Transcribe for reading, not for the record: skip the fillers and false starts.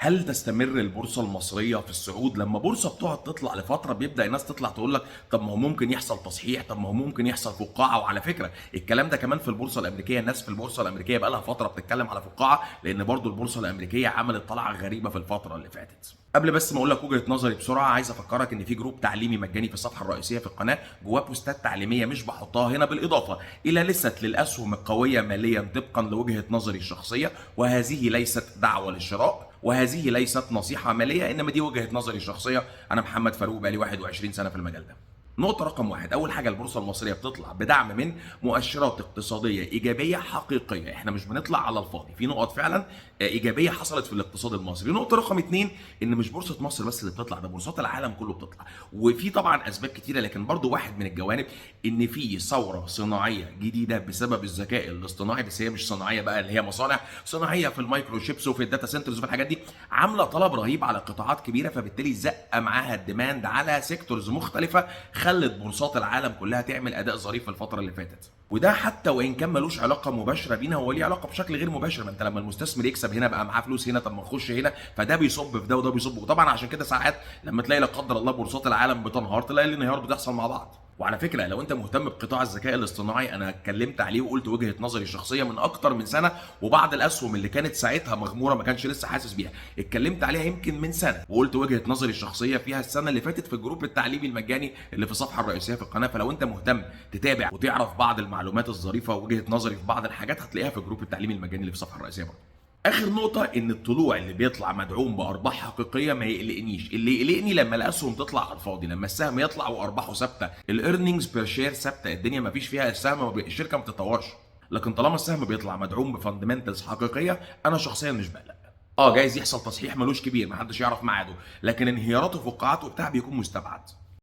هل تستمر البورصة المصرية في الصعود؟ لما بورصة بتقعد تطلع لفترة بيبدأ الناس تطلع تقول لك طب ما هو ممكن يحصل تصحيح، طب ما هو ممكن يحصل فقاعة. وعلى فكرة الكلام ده كمان في البورصة الأمريكية، الناس في البورصة الأمريكية بقى لها فترة بتتكلم على فقاعة، لأن برضو البورصة الأمريكية عملت طلعة غريبة في الفترة اللي فاتت. قبل بس ما اقول لك وجهه نظري بسرعه، عايز افكرك ان في جروب تعليمي مجاني في الصفحه الرئيسيه في القناه، جواه بوستات تعليميه مش بحطها هنا، بالاضافه الى لسه للاسهم القويه ماليا طبقا لوجهه نظري الشخصيه، وهذه ليست دعوه للشراء، وهذه ليست نصيحه ماليه، انما دي وجهه نظري الشخصيه. انا محمد فاروق بقالي 21 سنه في المجال ده. نقطة رقم واحد، أول حاجة البورصة المصرية بتطلع بدعم من مؤشرات اقتصادية إيجابية حقيقية، إحنا مش بنطلع على الفاضي، في نقط فعلا إيجابية حصلت في الاقتصاد المصري. نقطة رقم اتنين، إن مش بورصة مصر بس اللي بتطلع، ده بورصات العالم كله بتطلع، وفي طبعا أسباب كتيرة، لكن برضو واحد من الجوانب إن في ثورة صناعية جديدة بسبب الذكاء الاصطناعي، بس هي مش صناعية بقى اللي هي مصانع، صناعية في المايكرو شيبس وفي الداتا سنترز وفي الحاجات دي، عاملة طلب رهيب على قطاعات كبيرة، فبالتالي زق معاها الديماند على سيكتورز مختلفة، خلت بورصات العالم كلها تعمل اداء ظريف في الفتره اللي فاتت. وده حتى وان كان ملوش علاقه مباشره بينا، هو ليه علاقه بشكل غير مباشر، ما انت لما المستثمر يكسب هنا بقى معاه فلوس هنا، طب ما نخش هنا، فده بيصب في ده وده بيصب. وطبعا عشان كده ساعات لما تلاقي لا قدر الله بورصات العالم بتنهار، تلاقي الانهيار بتحصل مع بعض. وعلى فكره لو انت مهتم بقطاع الذكاء الاصطناعي، انا اتكلمت عليه وقلت وجهه نظري الشخصيه من اكتر من سنه، وبعض الاسهم اللي كانت ساعتها مغموره ما كانش لسه حاسس بيها، اتكلمت عليها يمكن من سنه، وقلت وجهه نظري الشخصيه فيها السنه اللي فاتت في الجروب التعليمي المجاني اللي في الصفحه الرئيسيه في القناه. فلو انت مهتم تتابع وتعرف بعض المعلومات الظريفه ووجهه نظري في بعض الحاجات، هتلاقيها في الجروب التعليمي المجاني اللي في الصفحه الرئيسيه برضه. اخر نقطه، ان الطلوع اللي بيطلع مدعوم بارباح حقيقيه ما يقلقنيش، اللي يقلقني لما الاسهم تطلع على الفاضي، لما السهم يطلع وارباحه ثابته، الايرننجز بير شير ثابته، الدنيا ما فيش فيها السهم الشركه ما بتتطورش. لكن طالما السهم بيطلع مدعوم بفاندمنتالز حقيقيه، انا شخصيا مش بقلق. جايز يحصل تصحيح ملوش كبير، محدش يعرف ميعاده، لكن انهياراته وفقاعاته وبتاع بيكون مستبعد.